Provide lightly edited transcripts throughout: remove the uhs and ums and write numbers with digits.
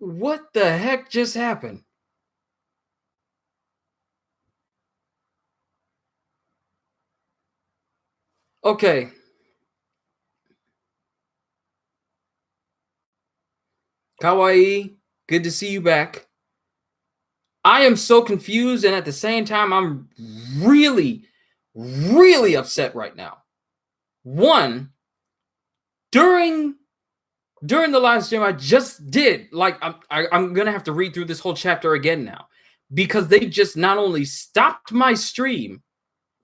What the heck just happened? Okay. Kawaii, good to see you back. I am so confused, and at the same time, I'm really, really upset right now. One, during during the live stream I just did, like I'm gonna have to read through this whole chapter again now because they just not only stopped my stream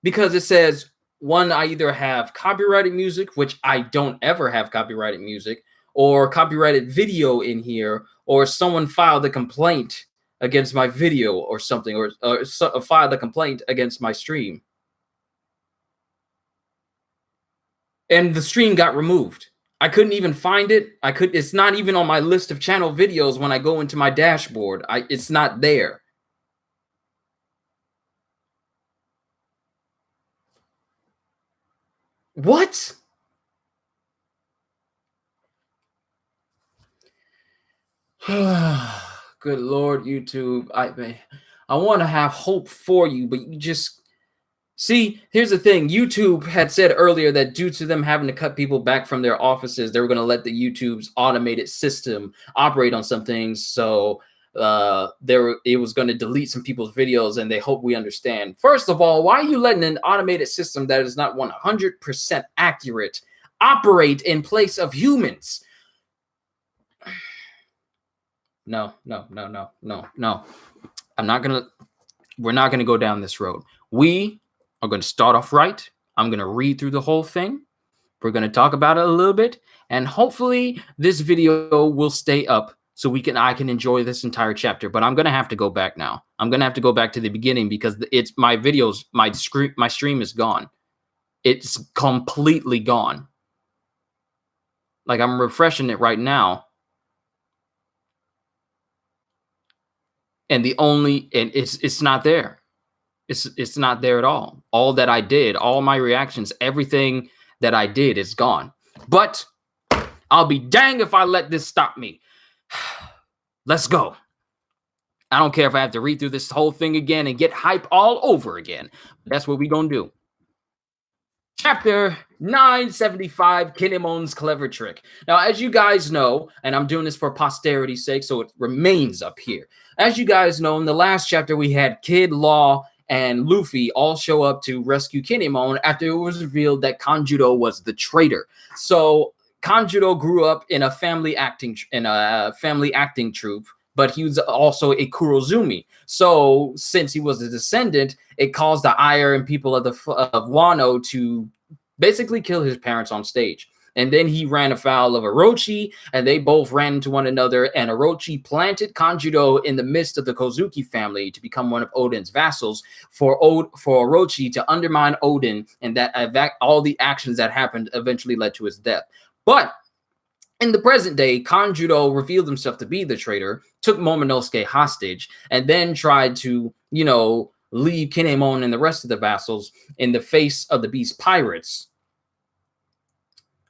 because it says one, I either have copyrighted music, which I don't ever have copyrighted music, or copyrighted video in here, or someone filed a complaint against my video or something, or filed a complaint against my stream. And the stream got removed. I couldn't even find it. It's not even on my list of channel videos when I go into my dashboard. It's not there. What? Good Lord, YouTube. I want to have hope for you, but you just see, here's the thing. YouTube had said earlier that due to them having to cut people back from their offices, they were going to let the YouTube's automated system operate on some things. So it was going to delete some people's videos, and they hope we understand. First of all, why are you letting an automated system that is not 100% accurate operate in place of humans? No. We're not gonna go down this road. We are gonna start off right. I'm gonna read through the whole thing. We're gonna talk about it a little bit, and hopefully this video will stay up so I can enjoy this entire chapter. But I'm gonna have to go back now. I'm gonna have to go back to the beginning because it's my videos, my stream is gone. It's completely gone. Like, I'm refreshing it right now. And it's not there. It's not there at all. All that I did, all my reactions, everything that I did is gone. But I'll be dang if I let this stop me. Let's go. I don't care if I have to read through this whole thing again and get hype all over again. That's what we're gonna do. Chapter 975, Kinemon's Clever Trick. Now, as you guys know, and I'm doing this for posterity's sake, so it remains up here. As you guys know, in the last chapter, we had Kid, Law, and Luffy all show up to rescue Kinemon after it was revealed that Kanjuro was the traitor. So Kanjuro grew up in a family acting troupe, but he was also a Kurozumi. So since he was a descendant, it caused the ire and people of Wano to basically kill his parents on stage. And then he ran afoul of Orochi, and they both ran into one another, and Orochi planted Kanjuro in the midst of the Kozuki family to become one of Oden's vassals for Orochi to undermine Oden, and that all the actions that happened eventually led to his death. But in the present day, Kanjuro revealed himself to be the traitor, took Momonosuke hostage, and then tried to, leave Kinemon and the rest of the vassals in the face of the Beast Pirates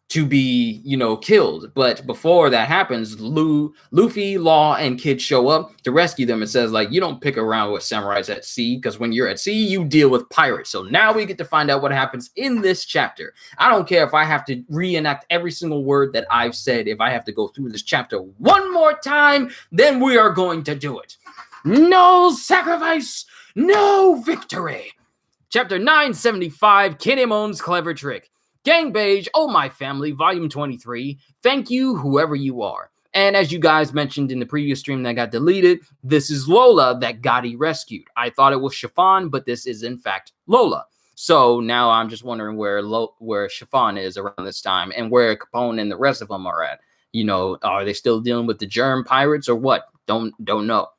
to be, killed. But before that happens, Luffy, Law, and Kid show up to rescue them and says, like, you don't pick around with samurais at sea, because when you're at sea, you deal with pirates. So now we get to find out what happens in this chapter. I don't care if I have to reenact every single word that I've said. If I have to go through this chapter one more time, then we are going to do it. No sacrifice, no victory. Chapter 975, Kinemon's Clever Trick. Gangbage, Oh My Family, Volume 23. Thank you, whoever you are. And as you guys mentioned in the previous stream that got deleted, this is Lola that Gotti rescued. I thought it was Chiffon, but this is in fact Lola. So now I'm just wondering where Chiffon is around this time, and where Capone and the rest of them are at. Are they still dealing with the germ pirates or what? Don't know.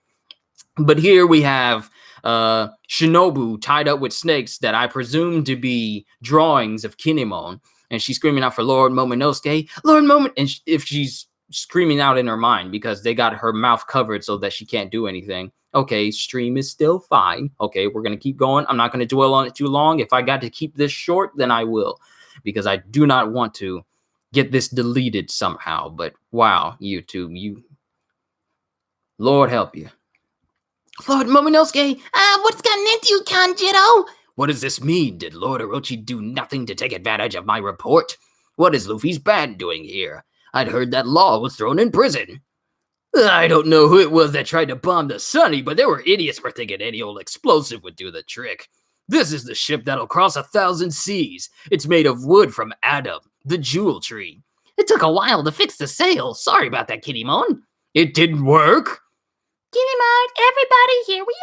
But here we have Shinobu tied up with snakes that I presume to be drawings of Kinemon, and she's screaming out for Lord Momonosuke, Lord Momonosuke, and if she's screaming out in her mind because they got her mouth covered so that she can't do anything. Okay, stream is still fine. Okay, we're going to keep going. I'm not going to dwell on it too long. If I got to keep this short, then I will, because I do not want to get this deleted somehow. But wow, YouTube, Lord help you. Lord Momonosuke, what's gotten into you, Kanjiro? What does this mean? Did Lord Orochi do nothing to take advantage of my report? What is Luffy's band doing here? I'd heard that Law was thrown in prison. I don't know who it was that tried to bomb the Sunny, but there were idiots for thinking any old explosive would do the trick. This is the ship that'll cross 1,000 seas. It's made of wood from Adam, the jewel tree. It took a while to fix the sail. Sorry about that, Kinemon. It didn't work? Kinemon, everybody, here we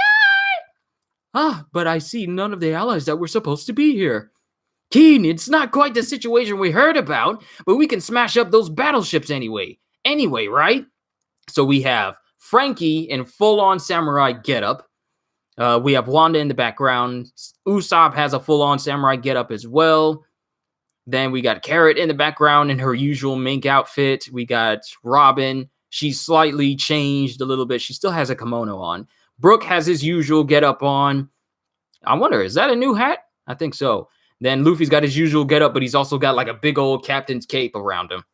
are! But I see none of the allies that were supposed to be here. Keen, it's not quite the situation we heard about, but we can smash up those battleships anyway. Anyway, right? So we have Frankie in full-on samurai getup. We have Wanda in the background. Usopp has a full-on samurai getup as well. Then we got Carrot in the background in her usual mink outfit. We got Robin. She's slightly changed a little bit. She still has a kimono on. Brook has his usual getup on. I wonder, is that a new hat? I think so. Then Luffy's got his usual getup, but he's also got like a big old captain's cape around him.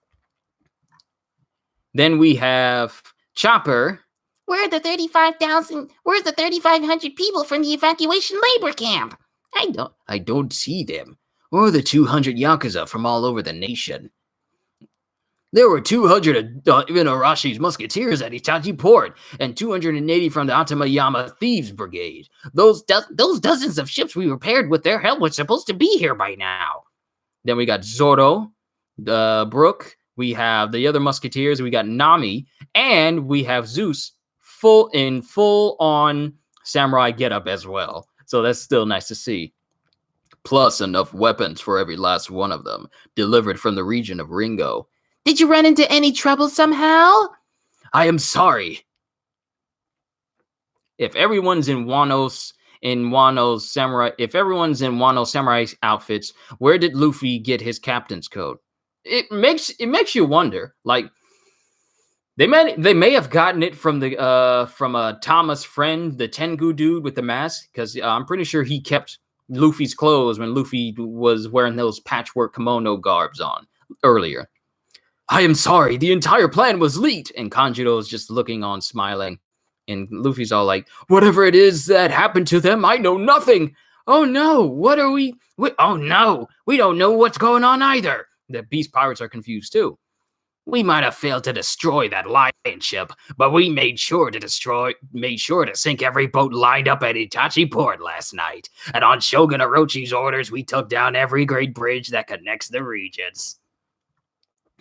Then we have Chopper. Where's the 3,500 people from the evacuation labor camp? I don't see them. Or the 200 Yakuza from all over the nation. There were 200 of Ibn Arashi's musketeers at Itachi Port and 280 from the Atamayama Thieves Brigade. Those dozens of ships we repaired with their help were supposed to be here by now. Then we got Zoro, Brook. We have the other musketeers. We got Nami, and we have Zeus full on samurai getup as well. So that's still nice to see. Plus enough weapons for every last one of them, delivered from the region of Ringo. Did you run into any trouble somehow? I am sorry. If everyone's in Wano's samurai outfits, where did Luffy get his captain's coat? It makes you wonder. Like they may have gotten it from Tama's friend, the Tengu dude with the mask, because I'm pretty sure he kept Luffy's clothes when Luffy was wearing those patchwork kimono garbs on earlier. I am sorry, the entire plan was leaked. And Kanjiro is just looking on, smiling. And Luffy's all like, whatever it is that happened to them, I know nothing. Oh no, oh no, we don't know what's going on either. The Beast Pirates are confused too. We might have failed to destroy that lion ship, but we made sure to sink every boat lined up at Itachi Port last night. And on Shogun Orochi's orders, we took down every great bridge that connects the regions.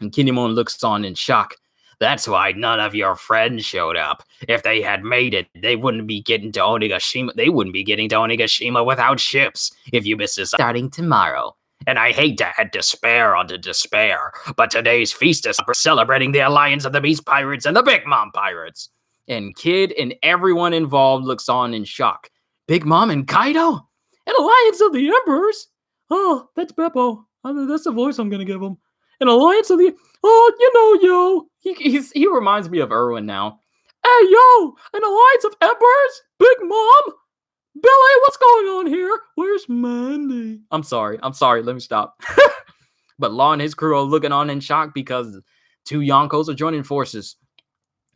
And Kinemon looks on in shock. That's why none of your friends showed up. If they had made it, they wouldn't be getting to Onigashima. They wouldn't be getting to Onigashima without ships. If you miss this starting tomorrow. And I hate to add despair onto despair, but today's feast is celebrating the alliance of the Beast Pirates and the Big Mom Pirates. And Kid and everyone involved looks on in shock. Big Mom and Kaido? An alliance of the Emperors? Oh, that's Beppo. That's the voice I'm going to give him. An alliance of the... Oh, yo. He reminds me of Erwin now. Hey, yo, an alliance of Emperors? Big Mom? Billy, what's going on here? Where's Mandy? I'm sorry. Let me stop. But Law and his crew are looking on in shock because 2 Yonkos are joining forces.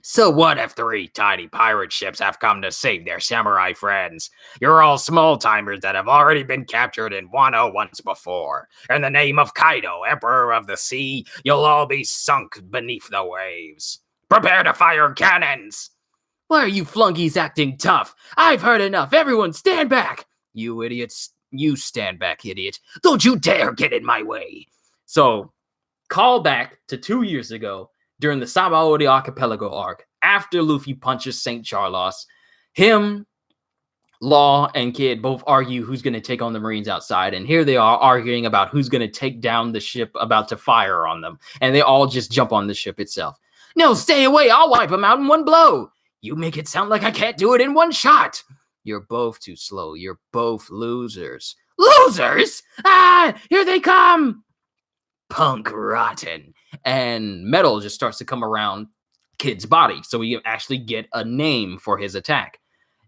So what if 3 tiny pirate ships have come to save their samurai friends? You're all small-timers that have already been captured in Wano once before. In the name of Kaido, Emperor of the Sea, you'll all be sunk beneath the waves. Prepare to fire cannons! Why are you flunkies acting tough? I've heard enough. Everyone stand back. You idiots. You stand back, idiot. Don't you dare get in my way. So, call back to 2 years ago during the Sabaody Archipelago arc. After Luffy punches St. Charlos, him, Law, and Kid both argue who's going to take on the Marines outside. And here they are arguing about who's going to take down the ship about to fire on them. And they all just jump on the ship itself. No, stay away. I'll wipe them out in one blow. You make it sound like I can't do it in one shot. You're both too slow. You're both losers. Losers? Ah, here they come. Punk rotten. And metal just starts to come around Kid's body. So we actually get a name for his attack.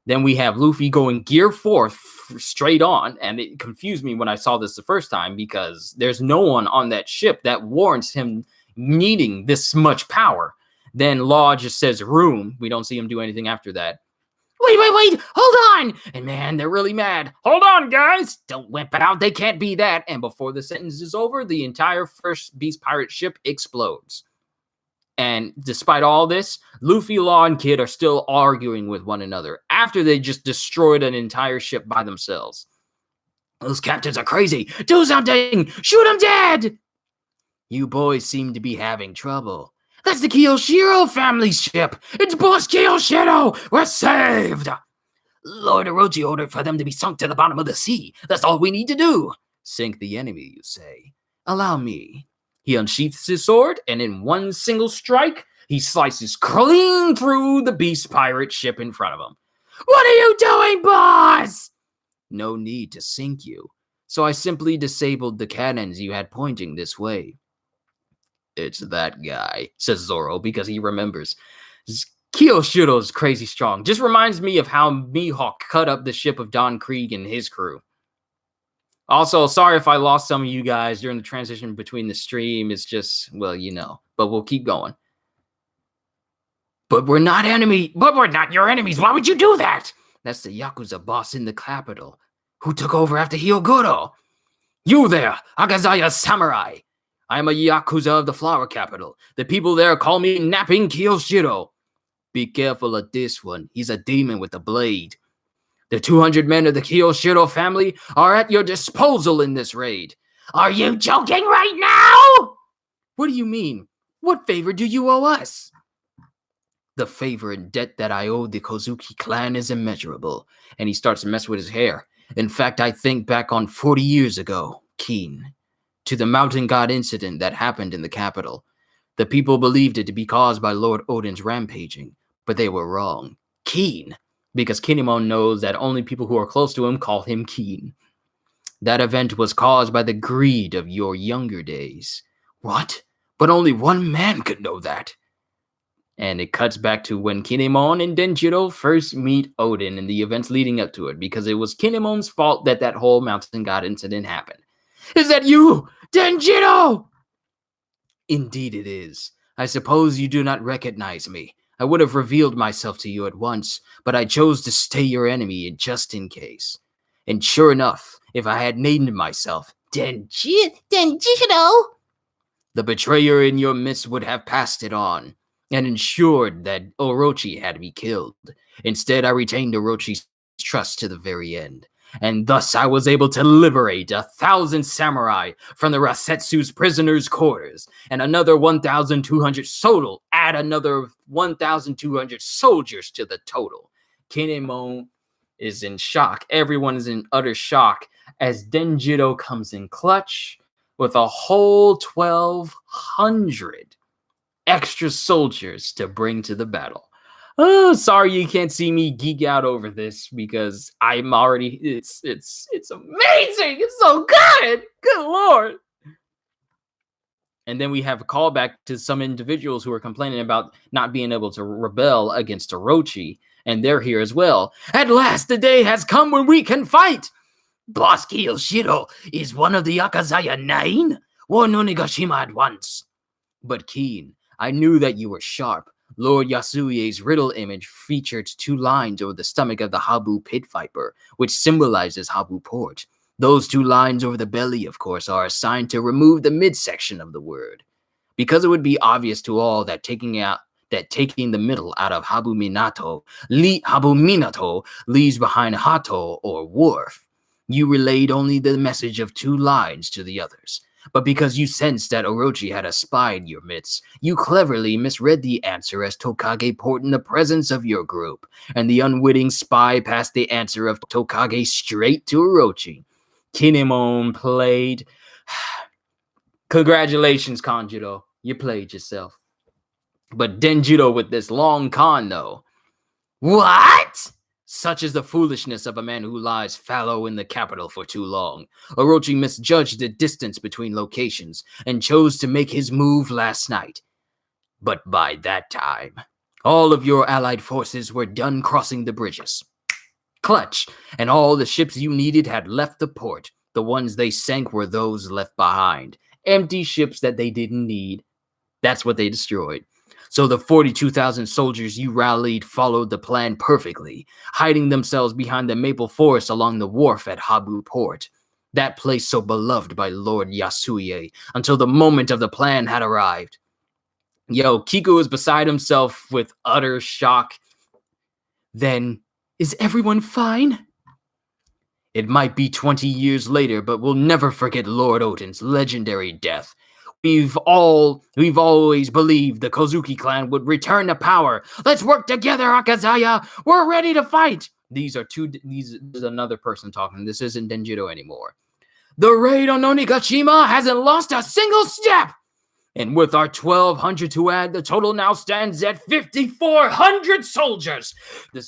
Then we have Luffy going gear 4 straight on. And it confused me when I saw this the first time because there's no one on that ship that warrants him needing this much power. Then Law just says room. We don't see him do anything after that. Wait, hold on. And man, they're really mad. Hold on, guys. Don't whip it out. They can't be that. And before the sentence is over, the entire first Beast Pirate ship explodes. And despite all this, Luffy, Law, and Kid are still arguing with one another after they just destroyed an entire ship by themselves. Those captains are crazy. Do something. Shoot them dead. You boys seem to be having trouble. That's the Kiyoshiro family's ship. It's Boss Kiyoshiro. We're saved. Lord Orochi ordered for them to be sunk to the bottom of the sea. That's all we need to do. Sink the enemy, you say? Allow me. He unsheaths his sword, and in one single strike, he slices clean through the Beast Pirate ship in front of him. What are you doing, boss? No need to sink you, so I simply disabled the cannons you had pointing this way. It's that guy, says Zoro, because he remembers. Kiyoshiro's crazy strong. Just reminds me of how Mihawk cut up the ship of Don Krieg and his crew. Also, sorry if I lost some of you guys during the transition between the stream. It's just, well, you know. But we'll keep going. But we're not your enemies. Why would you do that? That's the Yakuza boss in the capital, who took over after Hyogoro. You there, Akazaya Samurai. I am a Yakuza of the Flower Capital. The people there call me Napping Kiyoshiro. Be careful of this one. He's a demon with a blade. The 200 men of the Kiyoshiro family are at your disposal in this raid. Are you joking right now? What do you mean? What favor do you owe us? The favor and debt that I owe the Kozuki clan is immeasurable. And he starts to mess with his hair. In fact, I think back on 40 years ago, Keen, to the Mountain God incident that happened in the capital. The people believed it to be caused by Lord Odin's rampaging, but they were wrong. Keen, because Kinemon knows that only people who are close to him call him Keen. That event was caused by the greed of your younger days. What? But only one man could know that. And it cuts back to when Kinemon and Denjiro first meet Odin and the events leading up to it, because it was Kinemon's fault that whole Mountain God incident happened. Is that you, Denjiro? Indeed it is. I suppose you do not recognize me. I would have revealed myself to you at once, but I chose to stay your enemy just in case. And sure enough, if I had named myself Denjiro, the betrayer in your midst would have passed it on and ensured that Orochi had me killed. Instead, I retained Orochi's trust to the very end. And thus I was able to liberate 1,000 samurai from the Rasetsu's prisoners' quarters, and another 1,200 total. Add another 1,200 soldiers to the total. Kinemon is in shock. Everyone is in utter shock as Denjiro comes in clutch with a whole 1,200 extra soldiers to bring to the battle. Oh, sorry you can't see me geek out over this because I'm already it's amazing. It's so good. Good Lord. And then we have a callback to some individuals who are complaining about not being able to rebel against Orochi, and they're here as well. At last the day has come when we can fight. Boss Kiyoshiro is one of the Akazaya 9. Warn Onigashima at once. But Keen, I knew that you were sharp. Lord Yasuie's riddle image featured 2 lines over the stomach of the Habu pit viper, which symbolizes Habu port. Those 2 lines over the belly, of course, are assigned to remove the midsection of the word. Because it would be obvious to all that taking the middle out of Habu Minato leaves behind Hato or wharf, you relayed only the message of 2 lines to the others. But because you sensed that Orochi had a spy in your midst, you cleverly misread the answer as Tokage port in the presence of your group, and the unwitting spy passed the answer of Tokage straight to Orochi. Kinemon played. Congratulations, Kanjiro. You played yourself. But Denjiro with this long con, though. What? Such is the foolishness of a man who lies fallow in the capital for too long. Orochi misjudged the distance between locations and chose to make his move last night. But by that time, all of your allied forces were done crossing the bridges. Clutch, and all the ships you needed had left the port. The ones they sank were those left behind. Empty ships that they didn't need. That's what they destroyed. So the 42,000 soldiers you rallied followed the plan perfectly, hiding themselves behind the maple forest along the wharf at Habu Port, that place so beloved by Lord Yasuye, until the moment of the plan had arrived. Yo, Kiku was beside himself with utter shock. Then, is everyone fine? It might be 20 years later, but we'll never forget Lord Oden's legendary death. We've always believed the Kozuki clan would return to power. Let's work together, Akazaya. We're ready to fight. This is another person talking. This isn't Denjiro anymore. The raid on Onigashima hasn't lost a single step. And with our 1,200 to add, the total now stands at 5,400 soldiers.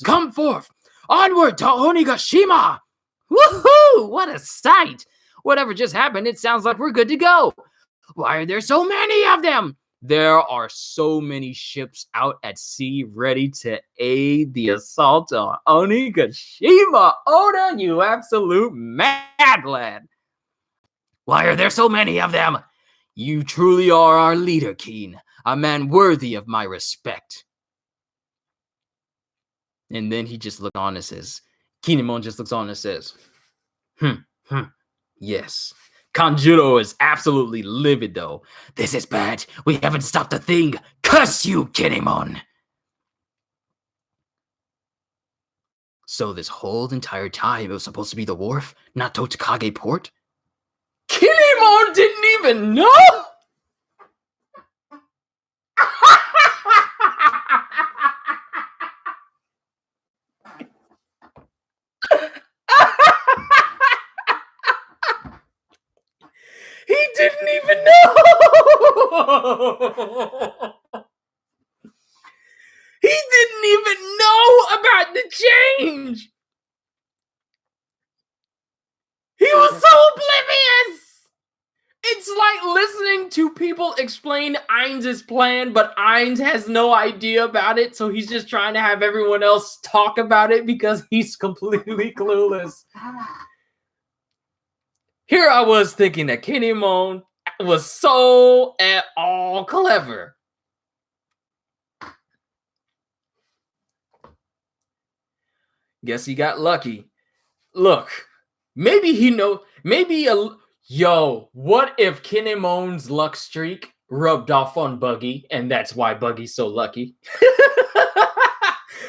Come forth, onward to Onigashima. Woohoo! What a sight! Whatever just happened, it sounds like we're good to go. Why are there so many of them? There are so many ships out at sea ready to aid the assault on Onigashima. Oda, you absolute mad lad. Why are there so many of them? You truly are our leader, Keen, a man worthy of my respect. And then he just looks on and says, Kinemon just looks on and says, yes. Kanjuro is absolutely livid, though. This is bad. We haven't stopped a thing. Curse you, Kinemon! So this whole entire time it was supposed to be the wharf, not Totakage Port? Kinemon didn't even know? He didn't even know. He didn't even know about the change. He was so oblivious. It's like listening to people explain Ainz' plan, but Ainz has no idea about it, so he's just trying to have everyone else talk about it because he's completely clueless. Here I was thinking that Kinemon was so at all clever. Guess he got lucky. Look, maybe he know. Yo, what if Kinemon's luck streak rubbed off on Buggy, and that's why Buggy's so lucky?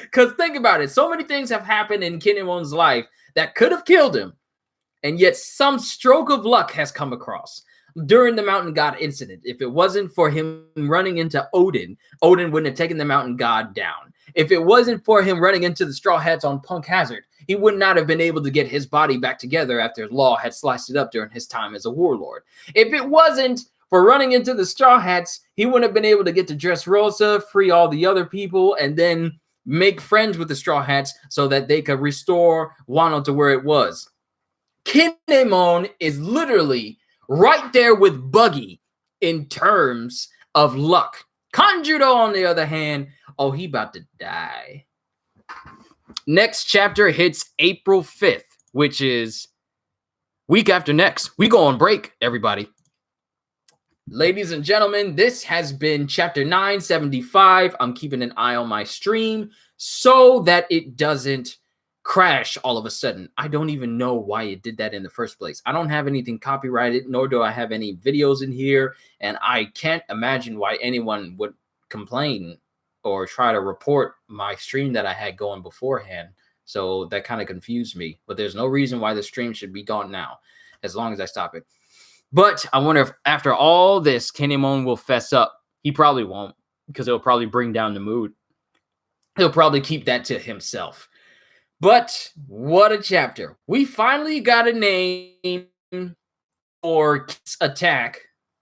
Because think about it. So many things have happened in Kinemon's life that could have killed him. And yet some stroke of luck has come across during the Mountain God incident. If it wasn't for him running into Oden, Oden wouldn't have taken the Mountain God down. If it wasn't for him running into the Straw Hats on Punk Hazard, he would not have been able to get his body back together after Law had sliced it up during his time as a warlord. If it wasn't for running into the Straw Hats, he wouldn't have been able to get to Dressrosa, free all the other people, and then make friends with the Straw Hats so that they could restore Wano to where it was. Kinemon is literally right there with Buggy in terms of luck. Kanjuro, on the other hand, oh, he about to die. Next chapter hits April 5th, which is week after next. We go on break, everybody. Ladies and gentlemen, this has been chapter 975. I'm keeping an eye on my stream so that it doesn't crash all of a sudden. I don't even know why it did that in the first place. I don't have anything copyrighted, nor do I have any videos in here, and I can't imagine why anyone would complain or try to report my stream that I had going beforehand. So that kind of confused me, but there's no reason why the stream should be gone now, as long as I stop it. But I wonder if after all this, Kinemon will fess up. He probably won't, because it'll probably bring down the mood. He'll probably keep that to himself. But what a chapter. We finally got a name for Kit's attack.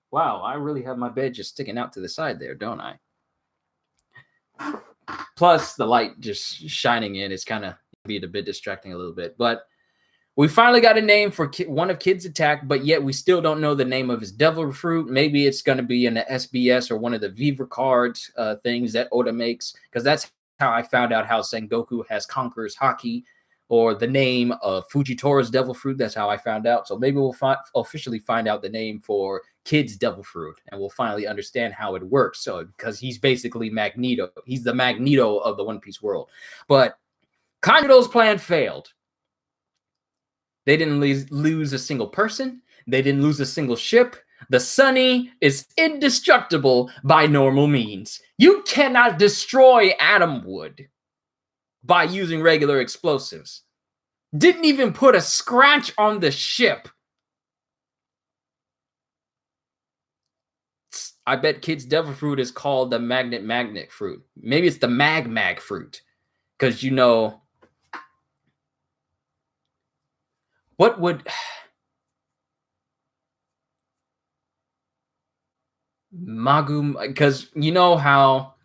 Wow, I really have my bed just sticking out to the side there, don't I? Plus, the light just shining in is kind of being a bit distracting a little bit. But we finally got a name for one of Kid's attack, but yet we still don't know the name of his devil fruit. Maybe it's going to be in the SBS or one of the Viva cards things that Oda makes, because that's how I found out how Sengoku has Conqueror's Haki, or the name of Fujitori's devil fruit. That's how I found out. So maybe we'll officially find out the name for Kid's devil fruit, and we'll finally understand how it works. So because he's basically Magneto, he's the Magneto of the One Piece world. But Kanjuro's plan failed. They didn't lose a single person. They didn't lose a single ship. The Sunny is indestructible by normal means. You cannot destroy Atomwood by using regular explosives. Didn't even put a scratch on the ship. I bet Kid's devil fruit is called the magnet fruit. Maybe it's the mag fruit. Because, you know, what would... Magu, because you know how...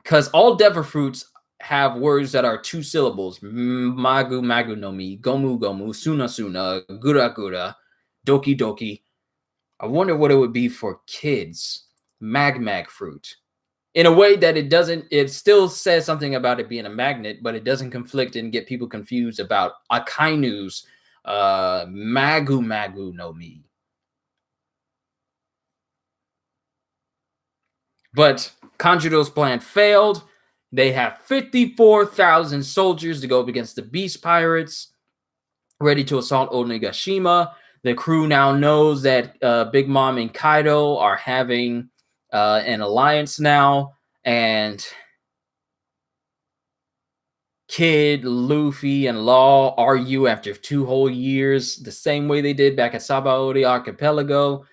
Because all devil fruits have words that are 2 syllables. Magu no mi, gomu, suna, gura, doki doki. I wonder what it would be for Kids. Mag fruit. In a way that it still says something about it being a magnet, but it doesn't conflict and get people confused about Akainu's Magu no mi. But Kanjuro's plan failed. They have 54,000 soldiers to go up against the Beast Pirates, ready to assault Onigashima. The crew now knows that Big Mom and Kaido are having an alliance now, and Kid, Luffy, and Law argue after 2 whole years, the same way they did back at Sabaody Archipelago.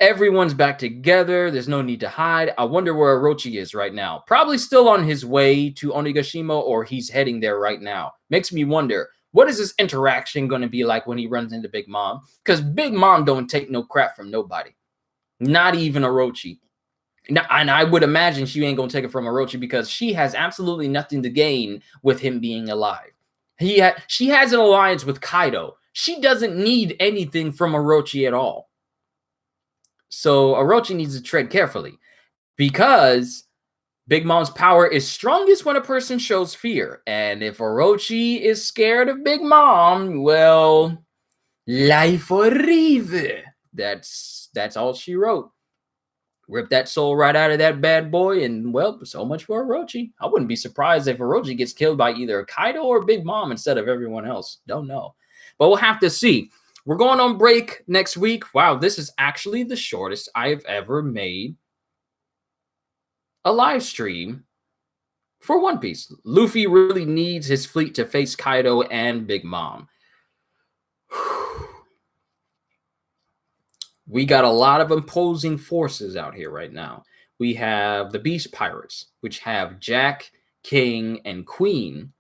Everyone's back together. There's no need to hide. I wonder where Orochi is right now. Probably still on his way to Onigashima, or he's heading there right now. Makes me wonder, what is this interaction going to be like when he runs into Big Mom? Because Big Mom don't take no crap from nobody. Not even Orochi. Now, and I would imagine she ain't going to take it from Orochi because she has absolutely nothing to gain with him being alive. She has an alliance with Kaido. She doesn't need anything from Orochi at all. So Orochi needs to tread carefully because Big Mom's power is strongest when a person shows fear. And if Orochi is scared of Big Mom, well, life or leave. That's all she wrote. Rip that soul right out of that bad boy, and well, so much for Orochi. I wouldn't be surprised if Orochi gets killed by either Kaido or Big Mom instead of everyone else. Don't know. But we'll have to see. We're going on break next week. Wow, this is actually the shortest I've ever made a live stream for One Piece. Luffy really needs his fleet to face Kaido and Big Mom. We got a lot of imposing forces out here right now. We have the Beast Pirates, which have Jack, King, and Queen,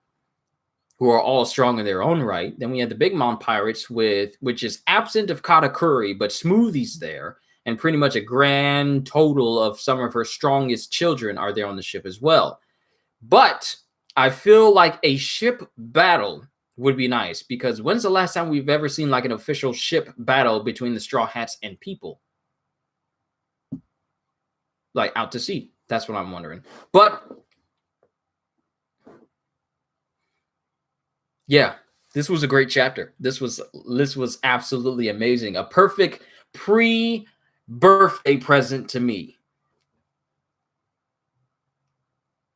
who are all strong in their own right. Then we have the Big Mom Pirates, which is absent of Katakuri, but Smoothie's there, and pretty much a grand total of some of her strongest children are there on the ship as well. But I feel like a ship battle would be nice, because when's the last time we've ever seen like an official ship battle between the Straw Hats and people? Like out to sea. That's what I'm wondering. But yeah, this was a great chapter. This was absolutely amazing. A perfect pre-birthday present to me.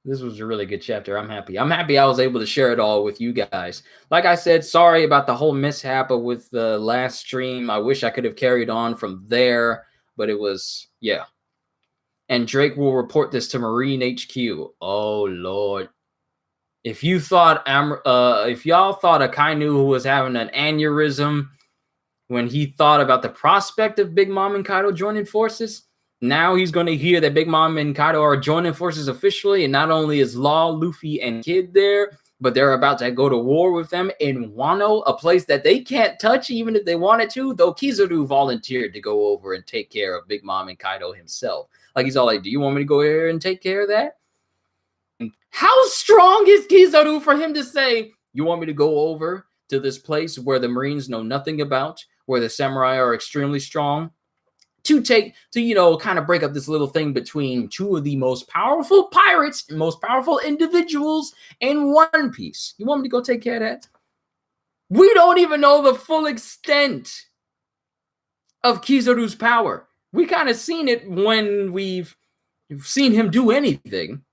This was a really good chapter. I'm happy. I'm happy I was able to share it all with you guys. Like I said, sorry about the whole mishap with the last stream. I wish I could have carried on from there, but it was, yeah. And Drake will report this to Marine HQ. Oh, Lord. If you thought, if y'all thought Akainu was having an aneurysm when he thought about the prospect of Big Mom and Kaido joining forces, now he's going to hear that Big Mom and Kaido are joining forces officially, and not only is Law, Luffy, and Kid there, but they're about to go to war with them in Wano, a place that they can't touch even if they wanted to, though Kizaru volunteered to go over and take care of Big Mom and Kaido himself. Like, he's all like, do you want me to go here and take care of that? And how strong is Kizaru for him to say, you want me to go over to this place where the Marines know nothing about, where the samurai are extremely strong, to kind of break up this little thing between two of the most powerful pirates and most powerful individuals in One Piece. You want me to go take care of that? We don't even know the full extent of Kizaru's power. We kind of seen it when we've seen him do anything.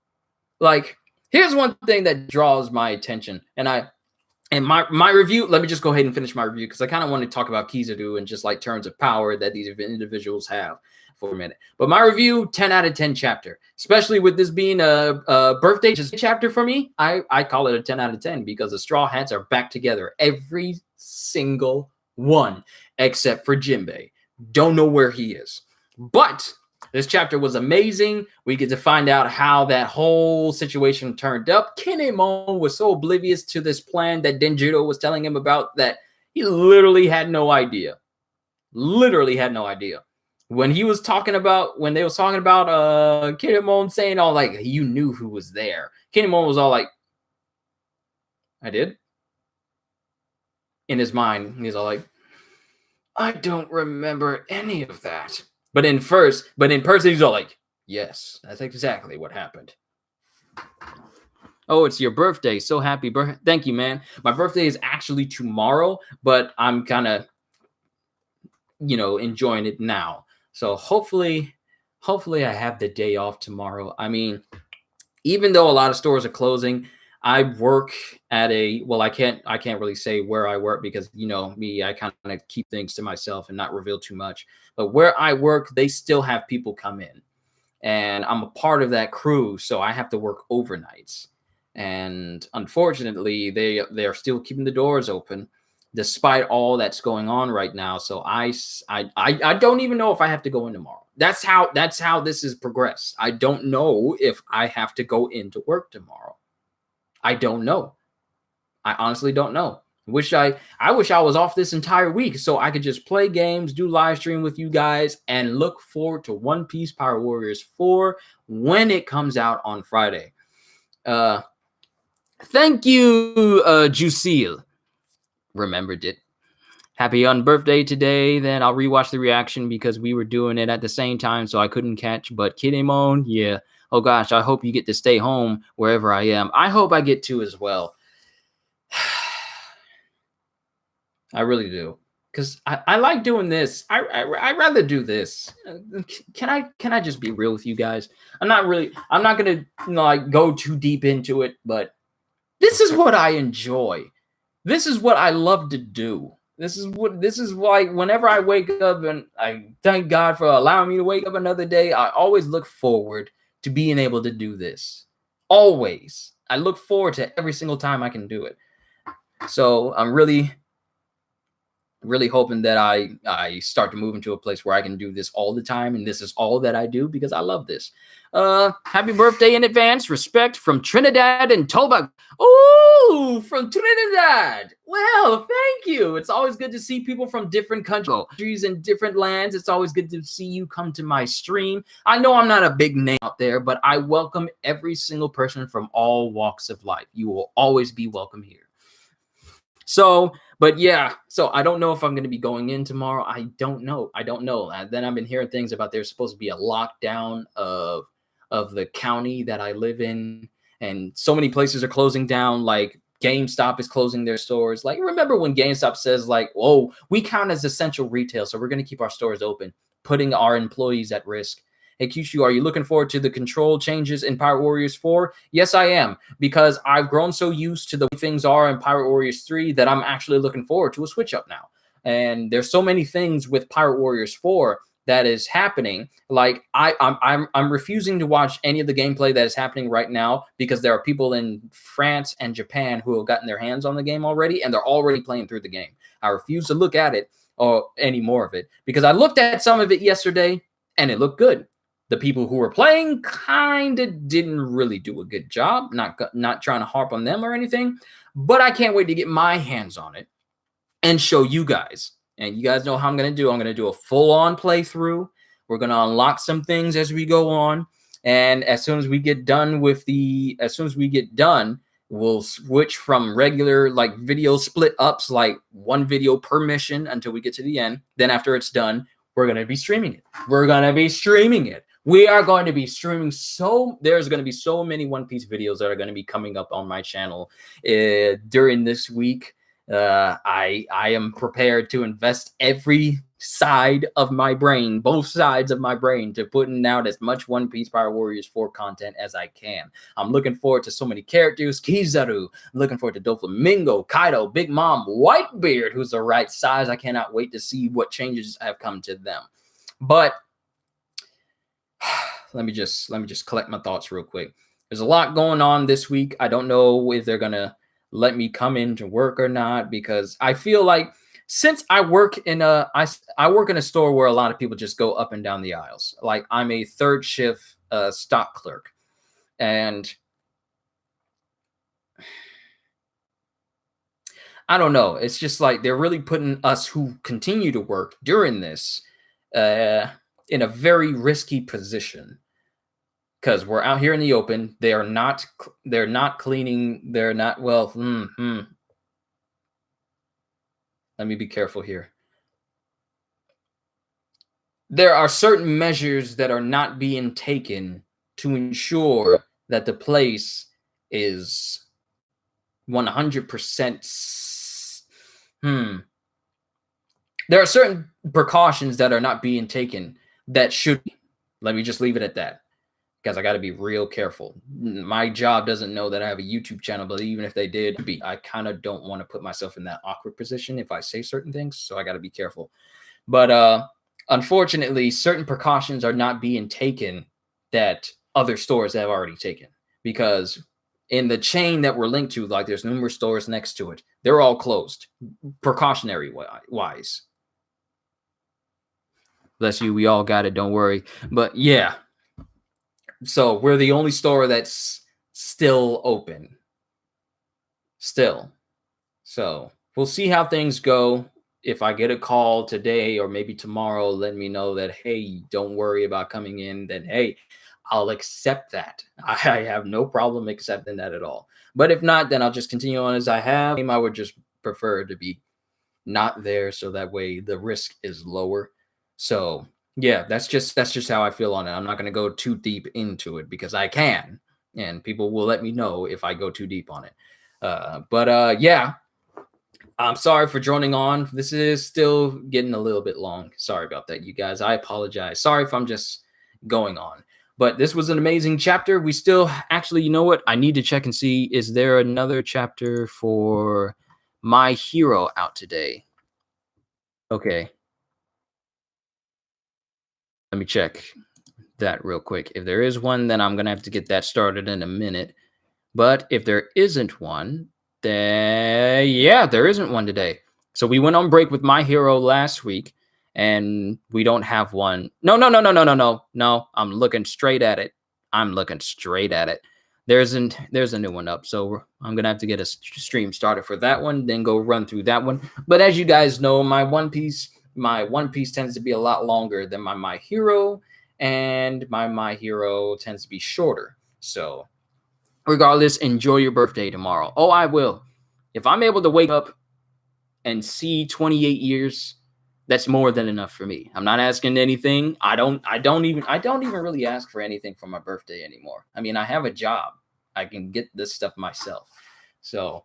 Like, here's one thing that draws my attention, and my review, let me just go ahead and finish my review because I kind of want to talk about Kizaru and just like terms of power that these individuals have for a minute. But my review, 10 out of 10 chapter, especially with this being a birthday chapter for me, I call it a 10 out of 10 because the Straw Hats are back together. Every single one except for Jinbei. Don't know where he is. But this chapter was amazing. We get to find out how that whole situation turned up. Kinemon was so oblivious to this plan that Denjiro was telling him about that he literally had no idea. Literally had no idea. When they was talking about Kinemon saying all like, you knew who was there. Kinemon was all like, I did? In his mind, he's all like, I don't remember any of that. But in person, he's all like, yes, that's exactly what happened. Oh, it's your birthday. So happy birthday. Thank you, man. My birthday is actually tomorrow, but I'm kind of, enjoying it now. So hopefully I have the day off tomorrow. I mean, even though a lot of stores are closing, I work at I can't really say where I work because, me, I kind of keep things to myself and not reveal too much. But where I work, they still have people come in. And I'm a part of that crew, so I have to work overnights. And unfortunately, they are still keeping the doors open despite all that's going on right now. So I don't even know if I have to go in tomorrow. That's how this has progressed. I don't know if I have to go into work tomorrow. I don't know. I honestly don't know. I wish I was off this entire week so I could just play games, do live stream with you guys, and look forward to One Piece Pirate Warriors 4 when it comes out on Friday. Thank you, Jusil. Remembered it. Happy birthday today. Then I'll rewatch the reaction because we were doing it at the same time, so I couldn't catch. But Kinemon, yeah. Oh gosh, I hope you get to stay home wherever I am. I hope I get to as well. I really do, because I like doing this. I rather do this. Can I just be real with you guys? I'm not gonna go too deep into it, but this is what I enjoy. This is what I love to do. This is why whenever I wake up, and I thank God for allowing me to wake up another day, I always look forward to being able to do this. Always. I look forward to every single time I can do it. So I'm really hoping that I start to move into a place where I can do this all the time, and this is all that I do because I love this. Happy birthday in advance. Respect from Trinidad and Tobago. Oh, from Trinidad. Well, thank you. It's always good to see people from different countries and different lands. It's always good to see you come to my stream. I know I'm not a big name out there, but I welcome every single person from all walks of life. You will always be welcome here. But yeah, so I don't know if I'm going to be going in tomorrow. I don't know. Then I've been hearing things about there's supposed to be a lockdown of the county that I live in. And so many places are closing down. Like GameStop is closing their stores. Like, remember when GameStop says like, "Whoa, we count as essential retail, so we're going to keep our stores open," putting our employees at risk. Hey, Kyushu, are you looking forward to the control changes in Pirate Warriors 4? Yes, I am, because I've grown so used to the way things are in Pirate Warriors 3 that I'm actually looking forward to a switch up now. And there's so many things with Pirate Warriors 4 that is happening. Like I'm refusing to watch any of the gameplay that is happening right now because there are people in France and Japan who have gotten their hands on the game already, and they're already playing through the game. I refuse to look at it or any more of it because I looked at some of it yesterday and it looked good. The people who were playing kind of didn't really do a good job. Not trying to harp on them or anything, but I can't wait to get my hands on it and show you guys. And you guys know how I'm going to do. I'm going to do a full-on playthrough. We're going to unlock some things as we go on. And as soon as we get done, we'll switch from regular video split ups, like one video per mission until we get to the end. Then after it's done, we're going to be streaming it. We're going to be streaming it. We are going to be streaming there's going to be so many One Piece videos that are going to be coming up on my channel during this week. I am prepared to invest every side of my brain, both sides of my brain, to putting out as much One Piece Power Warriors 4 content as I can. I'm looking forward to so many characters. Kizaru, I'm looking forward to Doflamingo, Kaido, Big Mom, Whitebeard, who's the right size. I cannot wait to see what changes have come to them. But let me just collect my thoughts real quick. There's a lot going on this week. I don't know if they're gonna let me come into work or not, because I feel like since I work in a store where a lot of people just go up and down the aisles. Like, I'm a third shift stock clerk, and I don't know. It's just like they're really putting us who continue to work during this in a very risky position, because we're out here in the open. They're not cleaning. They're not, well, let me be careful here. There are certain measures that are not being taken to ensure that the place is 100%. There are certain precautions that are not being taken that should be. Let me just leave it at that, because I got to be real careful. My job doesn't know that I have a YouTube channel, but even if they did, I kind of don't want to put myself in that awkward position if I say certain things, so I got to be careful. But unfortunately, certain precautions are not being taken that other stores have already taken, because in the chain that we're linked to, like, there's numerous stores next to it. They're all closed, precautionary wise. Bless you. We all got it. Don't worry. But yeah. So we're the only store that's still open. Still. So we'll see how things go. If I get a call today or maybe tomorrow, let me know that, hey, don't worry about coming in, then hey, I'll accept that. I have no problem accepting that at all. But if not, then I'll just continue on as I have. I would just prefer to be not there, so that way the risk is lower. So yeah, that's just how I feel on it. I'm not going to go too deep into it, because I can, and people will let me know if I go too deep on it. But yeah, I'm sorry for droning on. This is still getting a little bit long. Sorry about that, you guys. I apologize. Sorry if I'm just going on. But this was an amazing chapter. We still, actually, you know what? I need to check and see, is there another chapter for My Hero out today? Okay. Let me check that real quick. If there is one, then I'm going to have to get that started in a minute. But if there isn't one, then yeah, there isn't one today. So we went on break with My Hero last week, and we don't have one. No. I'm looking straight at it. There's a new one up. So I'm going to have to get a stream started for that one, then go run through that one. But as you guys know, my One Piece tends to be a lot longer than my Hero, and my Hero tends to be shorter. So regardless, enjoy your birthday tomorrow. Oh, I will. If I'm able to wake up and see 28 years, that's more than enough for me. I'm not asking anything. I don't even really ask for anything for my birthday anymore. I mean, I have a job. I can get this stuff myself. So,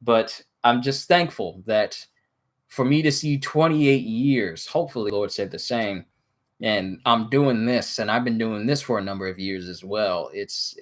but I'm just thankful that for me to see 28 years, hopefully Lord said the same, and I'm doing this, and I've been doing this for a number of years as well. It's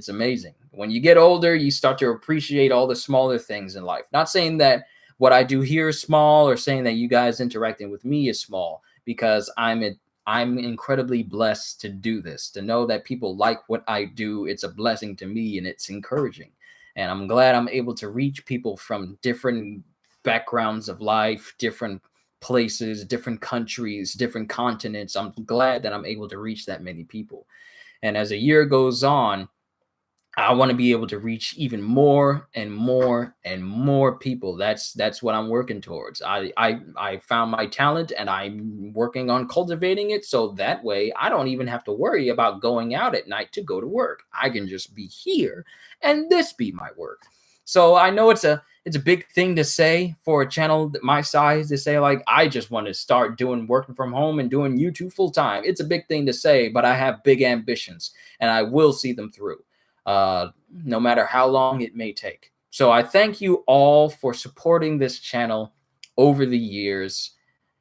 amazing. When you get older, you start to appreciate all the smaller things in life. Not saying that what I do here is small, or saying that you guys interacting with me is small, because I'm incredibly blessed to do this, to know that people like what I do. It's a blessing to me, and it's encouraging. And I'm glad I'm able to reach people from different backgrounds of life, different places, different countries, different continents. I'm glad that I'm able to reach that many people. And as a year goes on, I want to be able to reach even more and more and more people. That's what I'm working towards. I found my talent, and I'm working on cultivating it, so that way I don't even have to worry about going out at night to go to work. I can just be here and this be my work. So I know it's a It's a big thing to say for a channel my size, to say like, I just want to start working from home and doing YouTube full time. It's a big thing to say, but I have big ambitions and I will see them through, no matter how long it may take. So I thank you all for supporting this channel over the years.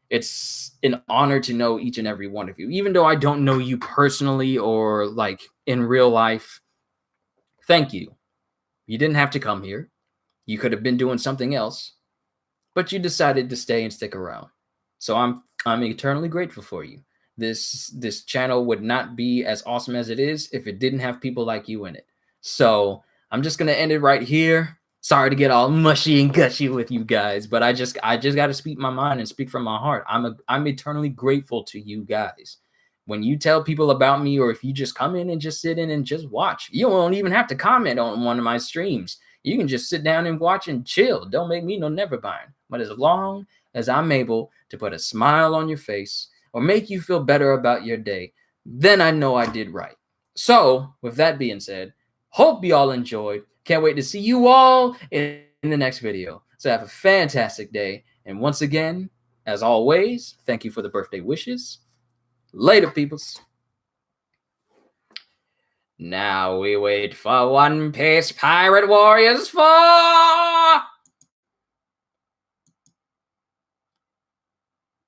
It's an honor to know each and every one of you, even though I don't know you personally or like in real life. Thank you. You didn't have to come here. You could have been doing something else, but you decided to stay and stick around. So I'm eternally grateful for you. This channel would not be as awesome as it is if it didn't have people like you in it. So I'm just gonna end it right here. Sorry to get all mushy and gushy with you guys, but I just got to speak my mind and speak from my heart. I'm eternally grateful to you guys. When you tell people about me, or if you just come in and just sit in and just watch, you don't even have to comment on one of my streams. You can just sit down and watch and chill. Don't make me no never mind. But as long as I'm able to put a smile on your face or make you feel better about your day, then I know I did right. So with that being said, hope you all enjoyed. Can't wait to see you all in the next video. So have a fantastic day. And once again, as always, thank you for the birthday wishes. Later, peoples. Now we wait for One Piece Pirate Warriors 4!